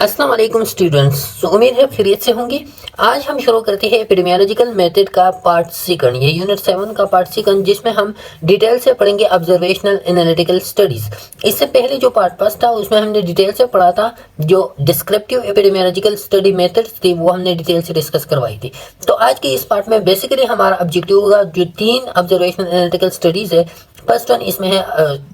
अस्सलाम वालेकुम स्टूडेंट्स। उम्मीद है खैरियत से होंगे। आज हम शुरू करते हैं एपिडेमियोलॉजिकल मेथड का पार्ट सेकंड, ये यूनिट 7 का पार्ट सेकंड, जिसमें हम डिटेल से पढ़ेंगे ऑब्जर्वेशनल एनालिटिकल स्टडीज। इससे पहले जो पार्ट फर्स्ट था उसमें हमने डिटेल से पढ़ा था, जो डिस्क्रिप्टिव एपिडेमियोलॉजिकल स्टडी मेथड्स थी वो हमने डिटेल से डिस्कस करवाई थी। तो आज के इस पार्ट में बेसिकली हमारा ऑब्जेक्टिव होगा जो 3 ऑब्जर्वेशनल एनालिटिकल स्टडीज है। फर्स्ट वन इसमें है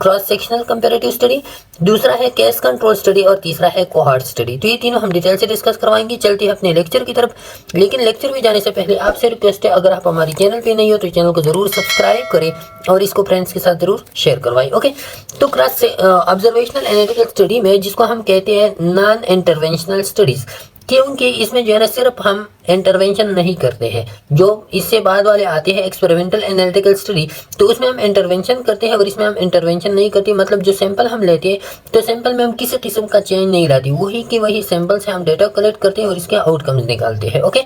क्रॉस सेक्शनल कंपैरेटिव स्टडी, दूसरा है केस कंट्रोल स्टडी और तीसरा है कोहॉर्ट स्टडी। तो ये तीनों हम डिटेल से डिस्कस करवाएंगे। चलते हैं अपने लेक्चर की तरफ, लेकिन लेक्चर में जाने से पहले आपसे रिक्वेस्ट है, अगर आप हमारे चैनल पे नहीं हो तो चैनल को जरूर सब्सक्राइब करें और इसको फ्रेंड्स के साथ जरूर शेयर करवाएं। ओके, तो क्रॉस ऑब्जर्वेशनल एनालिटिकल स्टडी में जिसको हम कहते हैं नॉन इंटरवेंशनल स्टडीज, क्योंकि इसमें जो है ना सिर्फ हम इंटरवेंशन नहीं करते हैं। जो इससे बाद वाले आते हैं एक्सपेरिमेंटल एनालिटिकल स्टडी, तो उसमें हम इंटरवेंशन करते हैं और इसमें हम इंटरवेंशन नहीं करते। मतलब जो सैंपल हम लेते हैं तो सैंपल में हम किसी किस्म का चेंज नहीं लाते, वही की वही सैंपल से हम डेटा कलेक्ट करते हैं और इसके आउटकम्स निकालते हैं। ओके,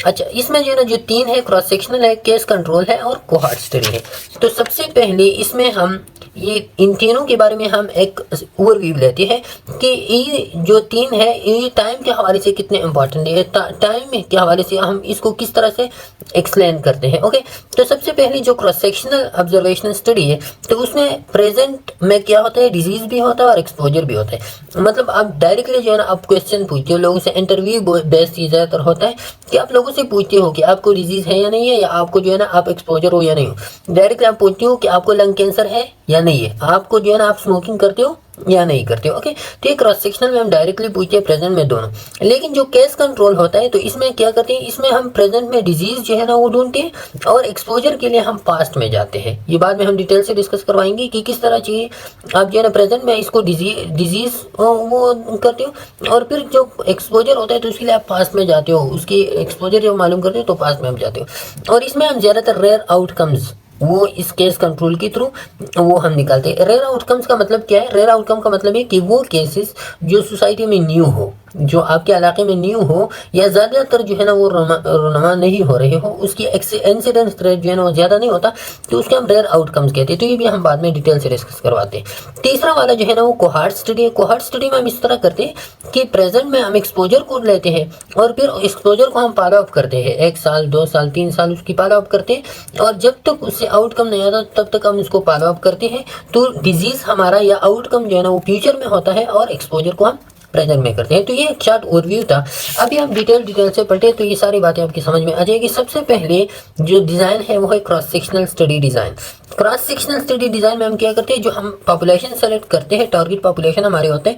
अच्छा, इसमें जो है ना जो 3 है, क्रॉस सेक्शनल है, केस कंट्रोल है और कोहॉर्ट स्टडी है। तो सबसे पहले इसमें हम ये इन तीनों के बारे में हम एक ओवरव्यू लेते हैं कि ये जो 3 है ये टाइम के हवाले से कितने इंपॉर्टेंट है, टाइम के हवाले से हम इसको किस तरह से एक्सप्लेन करते हैं। ओके, तो सबसे पहले जो क्रॉस सेक्शनल ऑब्जर्वेशनल स्टडी है तो उसमें प्रेजेंट में क्या होता है, डिजीज भी होता है और एक्सपोजर भी होता है। मतलब आप डायरेक्टली जो है ना आप क्वेश्चन पूछते हो लोगों से, इंटरव्यू बेस्ड ज़्यादातर होता है कि आप लोगों से पूछते हो कि आपको डिजीज है या नहीं है, या आपको जो है ना आप एक्सपोजर हो या नहीं हो। डायरेक्टली आप पूछते हो कि आपको लंग कैंसर है या नहीं है, आपको जो है ना आप स्मोकिंग करते हो या नहीं करते हो। ओके, तो ये क्रॉस सेक्शनल में हम डायरेक्टली पूछते हैं प्रेजेंट में दोनों। लेकिन जो केस कंट्रोल होता है तो इसमें क्या करते हैं, इसमें हम प्रेजेंट में डिजीज जो है ना वो ढूंढते हैं और एक्सपोजर के लिए हम पास्ट में जाते हैं। ये बाद में हम डिटेल से डिस्कस करवाएंगे कि किस तरह चाहिए आप जो है ना प्रेजेंट में इसको डिजीज वो करते हो और फिर जो एक्सपोजर होता है तो उसके लिए आप पास्ट में जाते हो, उसकी एक्सपोजर जब मालूम करते हो तो पास्ट में हम जाते हो। और इसमें हम ज़्यादातर रेयर आउटकम्स वो इस केस कंट्रोल के थ्रू वो हम निकालते हैं। रेयर आउटकम्स का मतलब क्या है? रेयर आउटकम का मतलब है कि वो केसेस जो सोसाइटी में न्यू हो, जो आपके इलाके में न्यू हो, या ज़्यादातर जो है ना वो रोनमा नहीं हो रहे हो, उसकी इंसिडेंस रेट जो है ना वो ज़्यादा नहीं होता, तो उसके हम रेयर आउटकम्स कहते हैं। तो ये भी हम बाद में डिटेल से डिस्कस करवाते हैं। तीसरा वाला जो है ना वो कोहॉर्ट स्टडी है। कोहॉर्ट स्टडी में हम इस तरह करते हैं कि प्रेजेंट में हम एक्सपोजर को लेते हैं और फिर एक्सपोजर को हम फॉलो अप करते हैं, 1 साल 2 साल 3 साल उसकी फॉलो अप करते हैं और जब तक उससे आउटकम नहीं आता तब तक हम इसको फॉलो अप करते हैं। तो डिजीज हमारा या आउटकम जो है ना वो फ्यूचर में होता है और एक्सपोजर को हम प्रेजेंट में करते हैं। तो ये एक शॉर्ट ओवरव्यू था। अभी हम डिटेल से पढ़ते हैं तो ये सारी बातें आपकी समझ में आ जाएगी। सबसे पहले जो डिज़ाइन है वो है cross sectional study design. Cross sectional study design में हम क्या करते हैं, जो हम पॉपुलेशन सेलेक्ट करते हैं, टारगेट पॉपुलेशन हमारे होते हैं,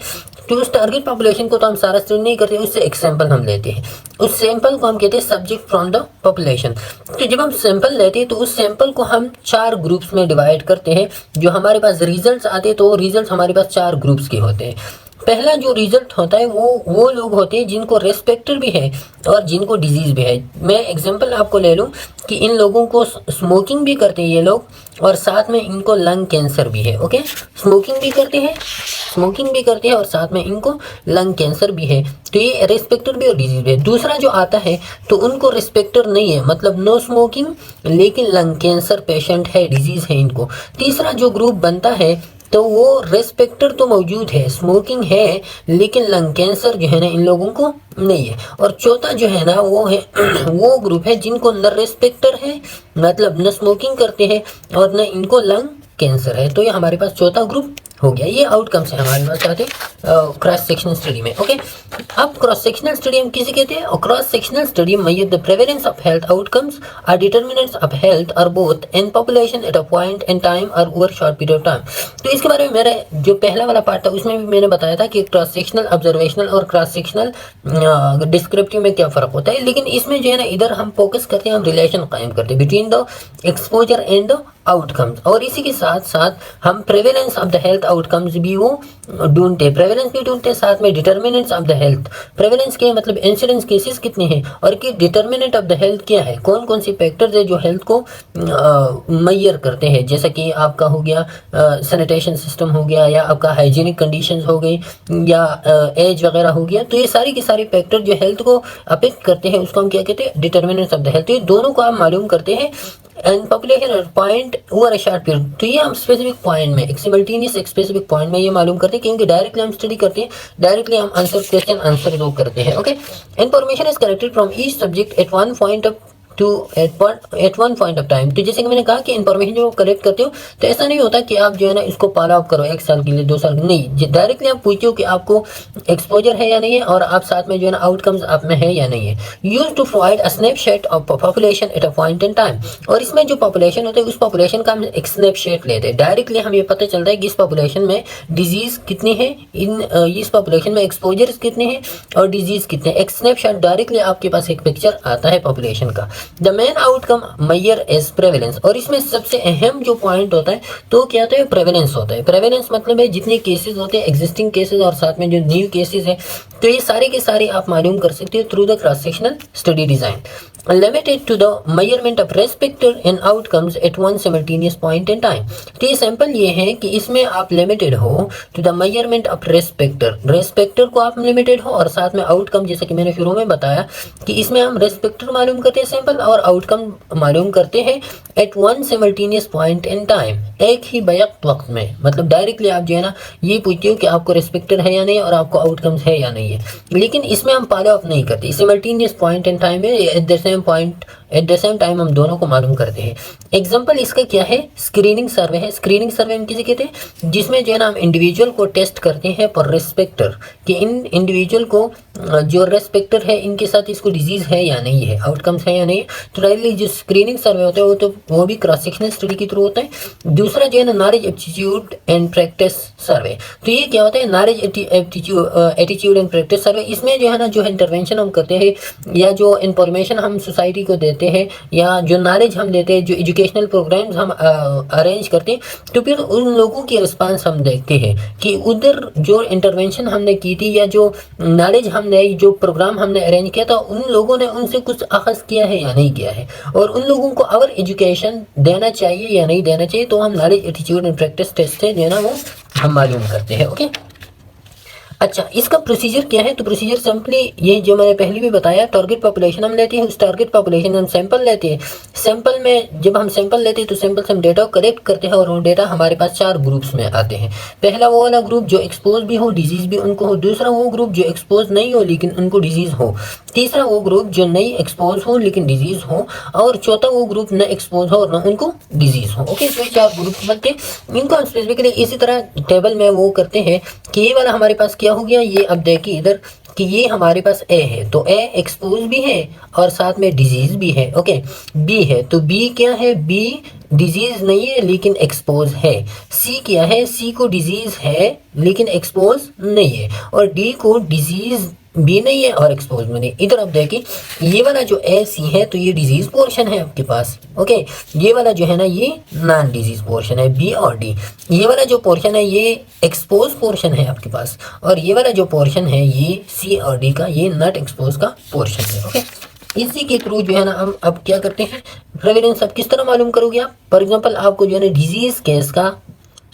तो उस टारगेट पॉपुलेशन को तो हम सारा स्टडी नहीं करते, उससे एक सैंपल हम लेते हैं। उस सैंपल को हम कहते हैं सब्जेक्ट फ्रॉम द पॉपुलेशन। तो जब हम सैंपल लेते हैं तो उस सैंपल को हम 4 ग्रुप्स में डिवाइड करते हैं। जो हमारे पास रिजल्ट्स आते हैं तो रिजल्ट हमारे पास 4 ग्रुप्स के होते हैं। पहला जो रिजल्ट होता है वो लोग होते हैं जिनको रेस्पेक्टर भी है और जिनको डिजीज़ भी है। मैं एग्जांपल आपको ले लूँ कि इन लोगों को स्मोकिंग भी करते हैं ये लोग और साथ में इनको लंग कैंसर भी है। ओके, स्मोकिंग भी करते हैं और साथ में इनको लंग कैंसर भी है। तो ये रेस्पेक्टर भी और डिजीज भी है। दूसरा जो आता है तो उनको रेस्पेक्टर नहीं है, मतलब नो स्मोकिंग, लेकिन लंग कैंसर पेशेंट है, डिजीज़ है इनको। तीसरा जो ग्रुप बनता है तो वो रेस्पेक्टर तो मौजूद है, स्मोकिंग है, लेकिन लंग कैंसर जो है ना इन लोगों को नहीं है। और चौथा जो है ना वो है वो ग्रुप है जिनको न रेस्पेक्टर है, मतलब न स्मोकिंग करते हैं और न इनको लंग कैंसर है। तो ये हमारे पास चौथा ग्रुप हो गया। ये आउटकम्स है हमारे पास आते क्रॉस सेक्शनल स्टडी में। ओके, अब क्रॉस सेक्शनल स्टडी हम किसे कहते हैं? और क्रॉस सेक्शनल स्टडी में the prevalence of health outcomes or determinants of health or both in population at a point in time और over short period of time. तो इसके बारे में मेरा जो पहला वाला पार्ट था उसमें भी मैंने बताया था कि क्रॉस सेक्शनल ऑब्जर्वेशनल और क्रॉस सेक्शनल डिस्क्रिप्टिव में क्या फ़र्क होता है। लेकिन इसमें जो है ना इधर हम फोकस करते हैं, हम रिलेशन कायम करते हैं between the exposure and the outcomes, और इसी के साथ साथ हम prevalence of the health outcomes भी वो ढूंढते हैं, प्रेवलेंस भी ढूंढते हैं, साथ में determinants of the health. Prevalence के मतलब इंसिडेंस केसेस कितने हैं और कि डिटर्मिनेंट ऑफ द हेल्थ क्या है, कौन कौन सी फैक्टर्स है जो हेल्थ को मैयर करते हैं। जैसा कि आपका हो गया सैनिटेशन सिस्टम हो गया, या आपका हाइजीनिक कंडीशंस हो गई, या एज वगैरह हो गया। तो ये सारी की सारी फैक्टर जो हेल्थ को अफेक्ट करते हैं उसको हम क्या कहते हैं, डिटर्मिनेंट्स ऑफ द हेल्थ। ये दोनों को आप मालूम करते हैं and population point over a short period. तो ये हम स्पेसिफिक पॉइंट में एक सिमल्टेनियस एक स्पेसिफिक पॉइंट में ये मालूम करते हैं, क्योंकि डायरेक्टली हम स्टडी करते हैं, डायरेक्टली हम आंसर क्वेश्चन आंसर लोग करते हैं। Okay, information is collected from each subject at one point of to at one point of time. तो जैसे कि मैंने कहा कि इन्फॉर्मेशन जो कलेक्ट करते हो, तो ऐसा नहीं होता कि आप जो है ना इसको फॉलो अप करो 1 साल के लिए 2 साल के लिए, नहीं, डायरेक्टली आप पूछते हो कि आपको एक्सपोजर है या नहीं है, और आप साथ में जो है ना आउटकम्स आप में है या नहीं है। Use to provide a snapshot of population at a point in time. और इसमें जो पॉपुलेशन होता है उस पॉपुलेशन का हम एक स्नैपशॉट लेते हैं, डायरेक्टली हमें पता चलता है कि इस पॉपुलेशन में डिजीज कितनी है, इस पॉपुलेशन में एक्सपोजर कितने हैं और डिजीज कितने। एक स्नैपशॉट डायरेक्टली आपके पास एक पिक्चर आता है पॉपुलेशन का। The main outcome measure is prevalence. और इसमें सबसे अहम जो पॉइंट होता है तो क्या होता है, प्रेवलेंस होता है। प्रेवलेंस मतलब है जितने केसेस होते हैं, एग्जिस्टिंग केसेस और साथ में जो न्यू केसेस है, तो ये सारे के सारे आप मालूम कर सकते हो through the cross sectional study design. Limited to the measurement of respected in outcomes at one simultaneous point in time। तो ये सैंपल ये है कि इसमें आप लिमिटेड हो टू द मेजरमेंट ऑफ रेस्पेक्टर को आप लिमिटेड हो, और साथ में आउटकम जैसे कि मैंने शुरू में बताया कि इसमें हम रेस्पेक्टर मालूम करते हैं सैंपल, और आउटकम मालूम करते हैं at one simultaneous point in time, एक ही बैक वक्त में। मतलब डायरेक्टली आप जो है ना ये पूछते हो कि आपको रेस्पेक्टर है या नहीं और आपको आउटकम्स है या नहीं है, लेकिन इसमें हम फॉलो अप नहीं करते। सिमल्टेनियस पॉइंट इन टाइम है, eight the same point eight the same time हम दोनों को मालूम करते हैं। एग्जाम्पल इसका क्या है, स्क्रीनिंग सर्वे है। स्क्रीनिंग सर्वे हम किसे कहते हैं, जिसमें जो है ना हम इंडिविजुअल को टेस्ट करते हैं पर रेस्पेक्टर, कि इन इंडिविजुअल को जो रेस्पेक्टर है इनके साथ इसको डिजीज है या नहीं है, आउटकम्स है या नहीं। तो डायरेक्टली जो स्क्रीनिंग सर्वे होता है वो भी क्रॉस सेक्शनल स्टडी के थ्रू होता है। दूसरा जो है ना नॉलेज एप्टीट्यूड एंड प्रैक्टिस सर्वे। तो ये क्या होता है, नॉलेज एटीट्यूड एंड प्रैक्टिस सर्वे। इसमें जो है ना जो इंटरवेंशन हम करते हैं या जो इंफॉर्मेशन हम सोसाइटी को देते हैं या जो नॉलेज हम देते हैं, जो एजुकेशनल प्रोग्राम्स हम अरेंज करते हैं, तो फिर उन लोगों की रिस्पांस हम देखते हैं कि उधर जो इंटरवेंशन हमने की थी या जो नॉलेज हमने जो प्रोग्राम हमने अरेंज किया था, उन लोगों ने उनसे कुछ अखज़ किया है या नहीं किया है, और उन लोगों को अगर एजुकेशन देना चाहिए या नहीं देना चाहिए, तो हम knowledge attitude and practice test से जो है ना वो हम मालूम करते हैं। ओके, अच्छा, इसका प्रोसीजर क्या है, तो प्रोसीजर सिंपली ये जो मैंने पहले भी बताया, टारगेट पॉपुलेशन हम लेते हैं, उस टारगेट पॉपुलेशन हम सैंपल लेते हैं। सैंपल में जब हम सैंपल लेते हैं तो सैंपल से हम डेटा कलेक्ट करते हैं, और वो डेटा हमारे पास 4 ग्रुप्स में आते हैं। पहला वो वाला ग्रुप जो एक्सपोज भी हो, डिजीज भी उनको हो। दूसरा वो ग्रुप जो एक्सपोज नहीं हो लेकिन उनको डिजीज हो। तीसरा वो ग्रुप जो नहीं एक्सपोज हो लेकिन डिजीज हो। और चौथा वो ग्रुप न एक्सपोज हो और न उनको डिजीज हो। ओके, तो ये 4 ग्रुप बनते हैं। इनको हम स्पेसिफिकली इसी तरह टेबल में वो करते हैं कि ये वाला हमारे पास क्या हो गया, ये अब देखिए इधर कि ये हमारे पास ए है, तो ए एक्सपोज भी है और साथ में डिजीज भी है। ओके, बी है तो बी क्या है, बी डिजीज नहीं है लेकिन एक्सपोज है। सी क्या है, सी को डिजीज है लेकिन एक्सपोज नहीं है। और डी को डिजीज भी नहीं है और एक्सपोज में नहीं। इधर आप देखिए ये वाला जो ए सी है तो ये डिजीज पोर्शन है आपके पास। ओके, ये वाला जो है ना ये नॉन डिजीज पोर्शन है, बी और डी। ये वाला जो पोर्शन है ये एक्सपोज पोर्शन है आपके पास, और ये वाला जो पोर्शन है ये सी और डी का ये नॉट एक्सपोज का पोर्शन है। ओके, इसी के थ्रू जो है ना हम अब क्या करते हैं, प्रेवलेंस अब किस तरह मालूम करोगे आप। फॉर एग्जांपल आपको जो है ना डिजीज केस का,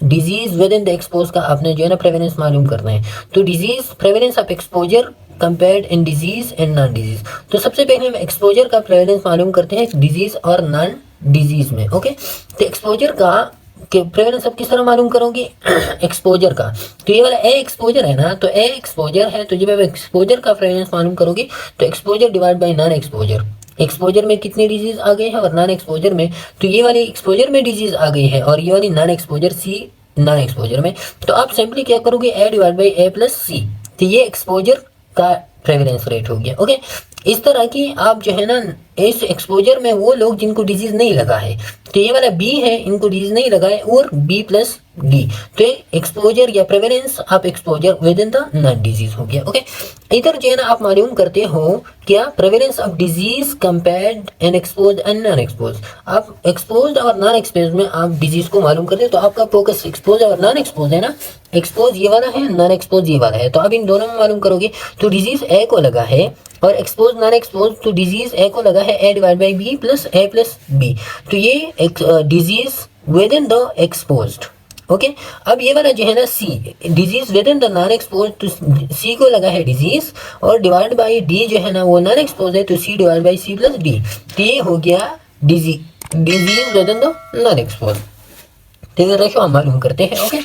disease within the expose का आपने जो है ना प्रेवलेंस मालूम करना है। तो disease prevalence of exposure compared in disease and non disease. तो सबसे पहले हम एक्सपोजर का प्रेवलेंस मालूम करते हैं डिजीज और नॉन डिजीज में। ओके, तो एक्सपोजर का प्रेवलेंस अब किस तरह मालूम करोगे एक्सपोजर का। तो ये वाला ए एक्सपोजर है ना, तो ए एक्सपोजर है, तो जब आप एक्सपोजर का प्रेवलेंस मालूम करोगे तो exposure divide by non exposure. Exposure में कितनी डिजीज आ गई है और नॉन एक्सपोजर में, तो ये वाली एक्सपोजर में डिजीज आ गई है और ये वाली नॉन एक्सपोजर सी नॉन एक्सपोजर में। तो आप सिंपली क्या करोगे, ए डिवाइड बाई ए प्लस सी। तो ये एक्सपोजर का प्रेवलेंस रेट हो गया। ओके, इस तरह की आप जो है ना इस एक्सपोजर में वो लोग जिनको डिजीज नहीं लगा है, तो ये वाला बी है इनको डिजीज नहीं लगा है, और बी प्लस डी। तो एक्सपोजर या प्रेवलेंस आप exposure with in the non disease हो गया। ओके, इधर जो है ना आप मालूम करते हो क्या, prevalence of disease compared and expose and non expose. आप एक्सपोज और नॉन एक्सपोज में आप डिजीज को मालूम करते हो, तो आपका फोकस एक्सपोज और नॉन एक्सपोज है ना। एक्सपोज ये वाला है, नॉन एक्सपोज ये वाला है, तो आप इन दोनों में मालूम करोगे। तो डिजीज ए को लगा है और एक्सपोज नॉन एक्सपोज, तो डिजीज ए को लगा है A divide by B plus A plus B. तो ये disease within the exposed. Okay, अब ये वाला जो है ना C disease within the non expose, तो सी को लगा है डिजीज और डिवाइड बाई डी जो है ना वो नॉन एक्सपोज है, तो C divide by C plus D. तो ये हो गया disease disease rather than the non expose. ठीक है, रेशो हम मालूम करते हैं। ओके,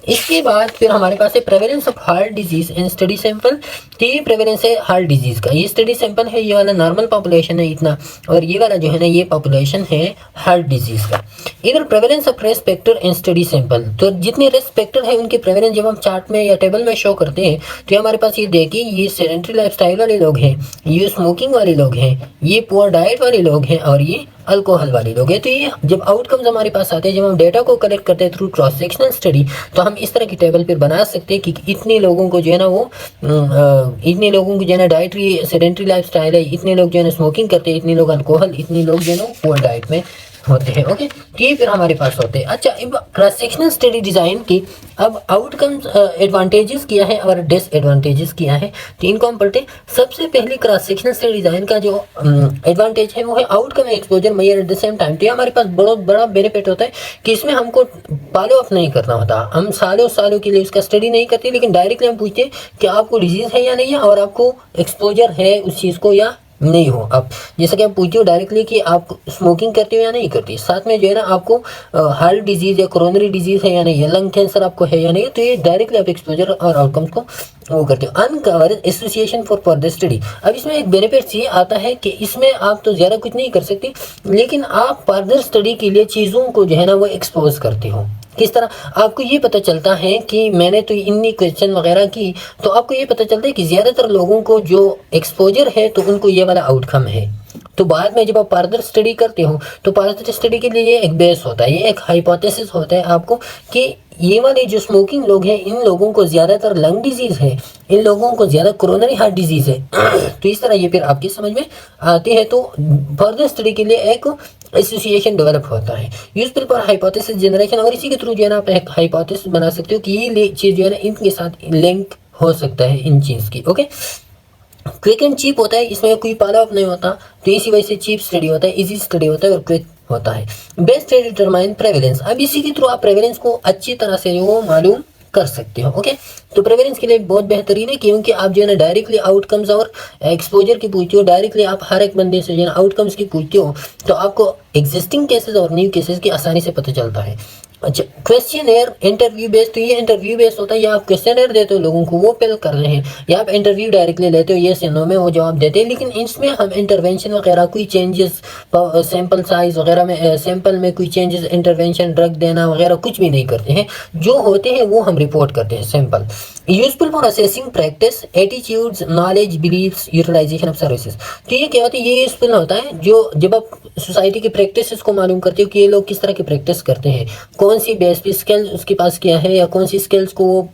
इसके बाद फिर हमारे पास है prevalence of heart disease in study sample. तो ये प्रेवलेंस है हार्ट डिजीज का, ये स्टडी सैंपल है, ये वाला नॉर्मल पॉपुलेशन है इतना, और ये वाला जो है ना ये पॉपुलेशन है हार्ट डिजीज का। इधर prevalence of risk factor in study sample, तो जितने रिस्क फैक्टर है उनकी प्रेवलेंस जब हम चार्ट में या टेबल में शो करते हैं तो हमारे पास ये देखिए, ये सेडेंटरी लाइफस्टाइल वाले लोग हैं, ये स्मोकिंग वाले लोग हैं, ये पुअर डाइट वाले लोग हैं, और ये अल्कोहल वाले लोग हैं। तो ये जब आउटकम्स हमारे पास आते हैं, जब हम डेटा को कलेक्ट करते हैं थ्रू क्रॉस सेक्शनल स्टडी, तो हम इस तरह की टेबल पर बना सकते हैं कि इतने लोगों को जो है ना वो इतने लोगों की जो है ना डाइटरी सेडेंटरी लाइफस्टाइल है, इतने लोग जो है ना स्मोकिंग करते हैं, इतने लोग अल्कोहल, इतने लोग जो है ना पुअर डाइट में होते हैं। ओके, ये फिर हमारे पास होते हैं। अच्छा, अब क्रॉस सेक्शनल स्टडी डिज़ाइन की अब आउटकम्स एडवांटेजेस किया है और डिसएडवांटेजेस किया है, तो इनको हम पढ़ते हैं। सबसे पहले क्रॉस सेक्शनल स्टडी डिज़ाइन का जो एडवांटेज है वो है outcome exposure measure at the same time. तो हमारे पास बहुत बड़ा बेनिफिट होता है कि इसमें हमको फॉलो अप नहीं करना होता, हम सालों सालों के लिए उसका स्टडी नहीं करते, लेकिन डायरेक्टली हम पूछते हैं कि आपको डिजीज़ है या नहीं है, और आपको एक्सपोजर है उस चीज़ को या नहीं हो। अब जैसे कि आप पूछते हो डायरेक्टली कि आप स्मोकिंग करते हो या नहीं करती, साथ में जो है ना आपको हार्ट डिजीज या कोरोनरी डिजीज है या नहीं, या लंग कैंसर आपको है या नहीं, तो ये डायरेक्टली आप एक्सपोजर और आउटकम्स को वो करते हो। Uncover association for further study, अब इसमें एक बेनिफिट ये आता है कि इसमें आप तो ज़्यादा कुछ नहीं कर सकते, लेकिन आप फर्दर स्टडी के लिए चीज़ों को जो है ना वो एक्सपोज करते हो। किस तरह आपको ये पता चलता है कि मैंने तो इन्हीं क्वेश्चन वगैरह की, तो आपको ये पता चलता है कि ज़्यादातर लोगों को जो एक्सपोजर है तो उनको ये वाला आउटकम है। तो बाद में जब आप फर्दर स्टडी करते हो तो फर्दर स्टडी के लिए ये एक बेस होता है, ये एक हाइपोथेसिस होता है आपको कि ये वाले जो स्मोकिंग लोग हैं इन लोगों को ज़्यादातर लंग डिजीज़ है, इन लोगों को ज़्यादा कोरोनरी हार्ट डिजीज़ है। तो इस तरह ये फिर आपकी समझ में आती है, तो फर्दर स्टडी के लिए एक एसोसिएशन डेवलप होता है यूजफुल फॉर हाइपोथेसिस जनरेशन, और इसी के थ्रू जो है ना आप एक हाइपोथेसिस बना सकते हो कि ये चीज़ जो है ना इनके साथ लिंक हो सकता है इन चीज़ की। ओके, क्विक एंड चीप होता है, इसमें कोई फॉलो अप नहीं होता, तो इसी वजह से चीप स्टडी होता है, इजी स्टडी होता है और क्विक होता है। बेस्ट डिटरमाइन प्रेवलेंस, अब इसी के थ्रू आप प्रेवलेंस को अच्छी तरह से वो मालूम कर सकते हो। ओके, तो प्रेवलेंस के लिए बहुत बेहतरीन है, क्योंकि आप जो है ना डायरेक्टली आउटकम्स और एक्सपोजर की पूछते हो, डायरेक्टली आप हर एक बंदे से जो है ना आउटकम्स की पूछते हो, तो आपको एग्जिस्टिंग केसेस और न्यू केसेस की आसानी से पता चलता है। अच्छा, क्वेश्चन इंटरव्यू बेस्ड, तो ये इंटरव्यू बेस्ड होता है, या आप क्वेश्चन देते हो लोगों को वो फिल कर रहे हैं, या आप इंटरव्यू डायरेक्टली लेते हो ये नो में वो जवाब देते हैं, लेकिन इसमें हम इंटरवेंशन वगैरह कोई चेंजेस सैंपल साइज वगैरह में सैंपल में कोई चेंजेस इंटरवेंशन ड्रग देना वगैरह कुछ भी नहीं करते हैं, जो होते हैं वो हम रिपोर्ट करते हैं sample. Useful for assessing practice attitudes knowledge beliefs utilization of services, तो ये क्या होता है, ये यूजफुल होता है जो जब आप सोसाइटी की प्रैक्टिस को मालूम करते हो कि ये लोग किस तरह की प्रैक्टिस करते हैं, कौन सी बेस पे स्किल्स उसके पास क्या है, या कौन सी स्किल्स को वो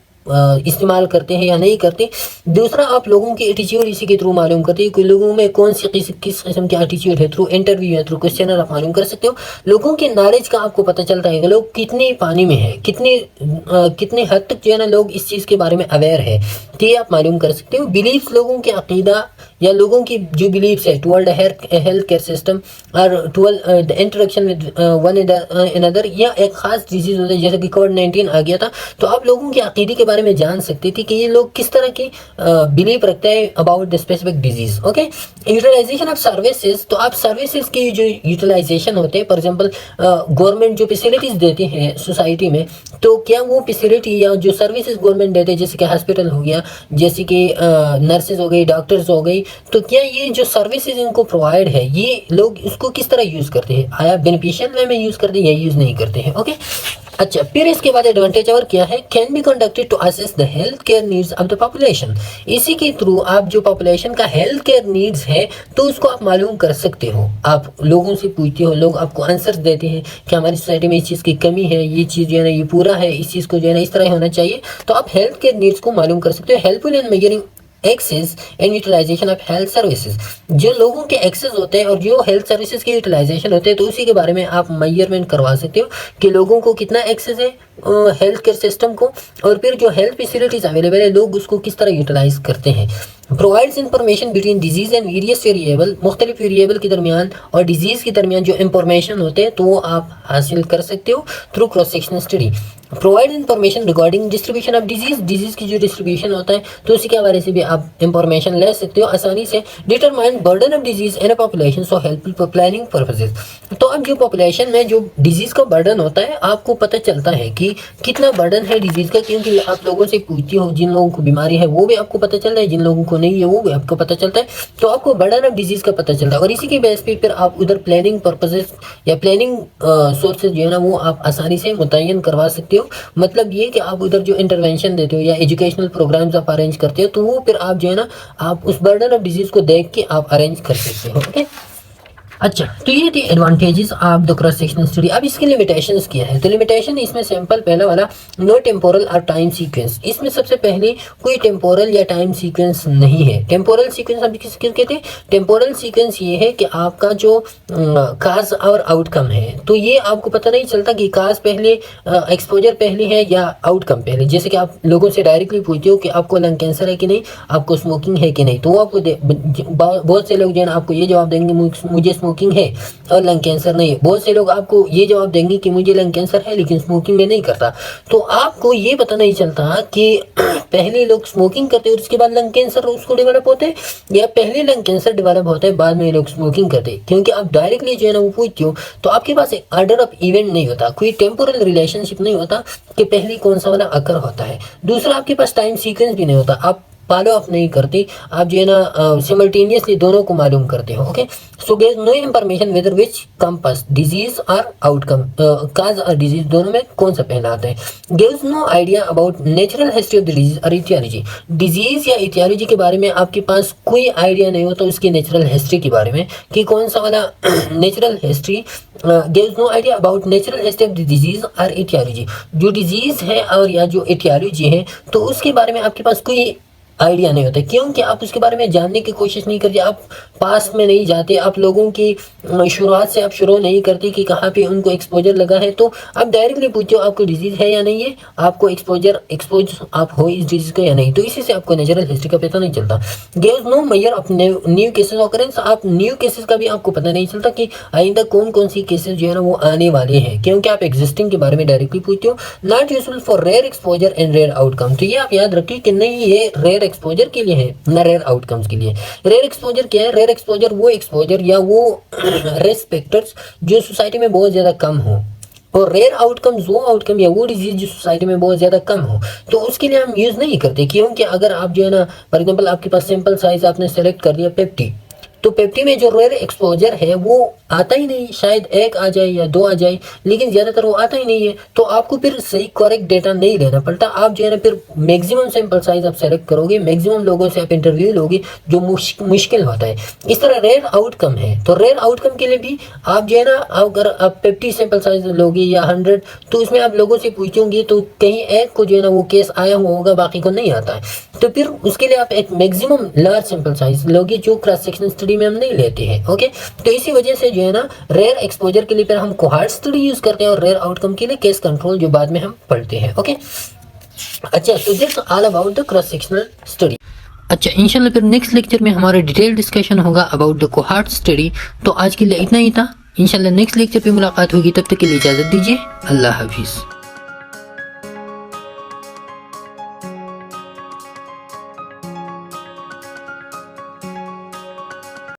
इस्तेमाल करते हैं या नहीं करते। दूसरा, आप लोगों की एटीट्यूड इसी के थ्रू मालूम करते हैं कि लोगों में कौन सी किस किस्म की एटीट्यूड है, थ्रू इंटरव्यू या थ्रू क्वेश्चन आप मालूम कर सकते हो। लोगों के नॉलेज का आपको पता चलता है कि लोग कितने पानी में है, कितने हद तक जो है ना लोग इस चीज़ के बारे में अवेयर है, तो ये आप मालूम कर सकते हो। बिलीव्स, लोगों के अकीदा या लोगों की जो बिलीव्स है टुवर्ड हेल्थ केयर सिस्टम और toward the interaction with one another, या एक खास डिजीज होता है जैसे कि कोविड-19 आ गया था, तो आप लोगों के अकीदे के बारे में जान सकते थे कि ये लोग किस तरह की बिलीव रखते हैं about the specific disease. Okay, utilization of services, तो आप सर्विसेज की जो यूटिलाइजेशन होते हैं, फॉर एग्जांपल गवर्नमेंट जो फैसिलिटीज देती है सोसाइटी में, तो क्या वो फैसिलिटी या जो सर्विसेज गवर्नमेंट देते हैं जैसे कि हॉस्पिटल हो गया, जैसे कि नर्सेज हो गई, डॉक्टर्स हो गई, तो क्या ये जो सर्विसेज इनको प्रोवाइड है ये लोग इसको किस तरह यूज़ करते हैं, आया बेनिफिशियल वे में यूज़ करते हैं या यूज़ नहीं करते हैं। ओके, अच्छा, फिर इसके बाद एडवांटेज और क्या है, can be conducted to assess the health care needs of the population, इसी के थ्रू आप जो पॉपुलेशन का हेल्थ केयर नीड्स है तो उसको आप मालूम कर सकते हो। आप लोगों से पूछते हो, लोग आपको आंसर्स देते हैं कि हमारी सोसाइटी में इस चीज़ की कमी है, ये चीज़ जो है ना ये पूरा है, इस चीज़ को जो है ना इस तरह होना चाहिए, तो आप हेल्थ केयर नीड्स को मालूम कर सकते हो। Helpful in measuring access and utilization of health services, जो लोगों के एक्सेस होते हैं और जो हेल्थ सर्विसेज के यूटिलाइजेशन होते हैं, तो उसी के बारे में आप मेजरमेंट करवा सकते हो कि लोगों को कितना एक्सेस है हेल्थ केयर सिस्टम को, और फिर जो हेल्थ फैसिलिटीज़ अवेलेबल है लोग उसको किस तरह यूटिलाइज करते हैं। Provides information between disease and various variable, मुख्तलिफ वेरिएबल के दरमियान और डिजीज़ के दरमियान जो इंफॉर्मेशन होते हैं तो वो आप हासिल कर सकते हो through cross sectional study. Provide information regarding distribution of disease की जो डिस्ट्रीब्यूशन होता है तो उसी के बारे से भी आप इंफॉर्मेशन ले सकते हो आसानी से। Determine burden of disease in a population so helpful for planning purposes. तो अब जो पॉपुलेशन में जो डिजीज का बर्डन होता है आपको पता चलता है कि कितना बर्डन है डिजीज का, क्योंकि आप लोगों से पूछते हो, जिन लोगों को बीमारी है वो भी आपको पता चलता है, जिन लोगों को नहीं है वो भी आपको पता चलता है, तो आपको बर्डन ऑफ डिजीज का पता चलता है। और इसी के बेस पे फिर आप उधर प्लानिंग पर्पसेस या प्लानिंग सोर्सेज जो है ना वो आप आसानी से मुतय्यन करवा सकते हो। मतलब ये कि आप उधर जो इंटरवेंशन देते हो या एजुकेशनल प्रोग्राम्स आप अरेंज करते हो तो वो फिर आप जो है ना आप उस बर्डन ऑफ डिजीज को देख के आप अरेंज कर सकते हो। ओके, अच्छा, तो ये थी advantages of the cross sectional study. अब इसके लिमिटेशंस क्या है? तो लिमिटेशन इसमें सिंपल पहला वाला, नो टेम्पोरल और टाइम सीक्वेंस। इसमें सबसे पहले कोई टेम्पोरल या टाइम सीक्वेंस नहीं है। टेम्पोरल सीक्वेंस हम किस कहते हैं? टेम्पोरल सीक्वेंस ये है कि आपका जो काज और आउटकम है तो ये आपको पता नहीं चलता कि काज पहले, एक्सपोजर पहले है या आउटकम पहले। जैसे कि आप लोगों से डायरेक्टली पूछते हो कि आपको लंग कैंसर है कि नहीं, आपको स्मोकिंग है कि नहीं, तो वो आपको बहुत से लोग जो है ना आपको ये जवाब देंगे मुझे स्मोकिंग है और लंग कैंसर नहीं है। बहुत से लोग आपको ये जवाब देंगे कि मुझे लंग कैंसर है लेकिन स्मोकिंग में नहीं करता। तो आपको ये पता नहीं चलता कि पहले लोग स्मोकिंग करते हैं और उसके बाद लंग कैंसर उसको डेवलप होते हैं, या पहले लंग कैंसर डेवलप होता है बाद में लोग स्मोकिंग करते हैं। क्योंकि आप डायरेक्टली जो है ना वो पूछते हो तो आपके पास एक ऑर्डर ऑफ इवेंट नहीं होता, कोई टेम्पोरल रिलेशनशिप नहीं होता कि पहले कौन सा वाला अकर होता है। दूसरा, आपके पास टाइम सीक्वेंस भी नहीं होता, आप फॉलो अप नहीं करते, आप जो है ना सिमल्टेनियसली दोनों को मालूम करते हो। Okay, so there is no information whether which come first, disease और आउटकम, काज और डिजीज दोनों में कौन सा पहला आता है। Gives no idea about natural history of the disease और इथियोलॉजी। डिजीज या इथियोलॉजी के बारे में आपके पास कोई आइडिया नहीं होता उसकी नेचुरल हिस्ट्री के बारे में कि कौन सा वाला natural history. Gives no idea about natural history of the disease और इथियोलॉजी। जो डिजीज है और या जो इथियोलॉजी है तो उसके बारे में आपके पास कोई आइडिया नहीं होता, क्योंकि आप उसके बारे में जानने की कोशिश नहीं करते, आप पास में नहीं जाते, आप लोगों की शुरुआत से आप शुरू नहीं करते कि कहाँ पे उनको एक्सपोजर लगा है। तो आप डायरेक्टली पूछते हो आपको डिजीज है या नहीं है, आपको एक्सपोज आप हो इस डिजीज का या नहीं, तो इसी से आपको नेचुरल हिस्ट्री का पता नहीं चलता। Gives no measure of new cases occurrence. आप न्यू केसेस का भी आपको पता नहीं चलता कि आइंदा कौन कौन सी केसेस जो है ना वो आने वाले हैं, क्योंकि आप एग्जिस्टिंग के बारे में डायरेक्टली पूछते हो। Not useful for rare exposure and rare outcome. तो ये आप याद रखिए कि नहीं, ये रेयर एक्सपोजर के लिए है ना रेयर आउटकम्स के लिए। रेयर एक्सपोजर क्या है? रेयर एक्सपोजर वो एक्सपोजर या वो रिस्क फैक्टर्स जो सोसाइटी में बहुत ज्यादा कम हो, और रेयर आउटकम्स वो आउटकम या वो डिजीज जो सोसाइटी में बहुत ज्यादा कम हो, तो उसके लिए हम यूज नहीं करते। क्योंकि अगर आप जो है ना फॉर एग्जांपल आपके पास सैंपल साइज आपने सेलेक्ट कर लिया पेप्टी, तो पेप्टी में जो रेयर एक्सपोजर है वो आता ही नहीं, शायद एक आ जाए या दो आ जाए, लेकिन ज़्यादातर वो आता ही नहीं है। तो आपको फिर सही करेक्ट डेटा नहीं लेना पड़ता, आप जो है ना फिर मैक्सिमम सैंपल साइज आप सेलेक्ट करोगे, मैक्सिमम लोगों से आप इंटरव्यू लोगे, जो मुश्किल होता है। इस तरह रेयर आउटकम है, तो रेयर आउटकम के लिए भी आप जो है ना अगर आप 50 सैंपल साइज लोगे या 100, तो उसमें आप लोगों से पूछोगे तो कहीं एक को जो है ना वो केस आया हुआ होगा, बाकी को नहीं आता है। तो फिर उसके लिए आप एक मैक्सिमम लार्ज सैंपल साइज लोगे जो क्रॉस सेक्शनल स्टडी में हम नहीं लेते हैं। ओके, तो इसी वजह से जो है ना रेयर एक्सपोजर के लिए फिर हम कोहॉर्ट स्टडी यूज करते हैं और रेयर आउटकम के लिए केस कंट्रोल जो बाद में हम पढ़ते हैं। ओके, अच्छा, तो this all about the cross sectional study. अच्छा, इंशाल्लाह फिर नेक्स्ट लेक्चर में हमारा डिटेल डिस्कशन होगा अबाउट द कोहॉर्ट स्टडी। तो आज के लिए इतना ही था, इंशाल्लाह नेक्स्ट लेक्चर पे मुलाकात होगी, तब तक के लिए इजाजत दीजिए, अल्लाह हाफिज़।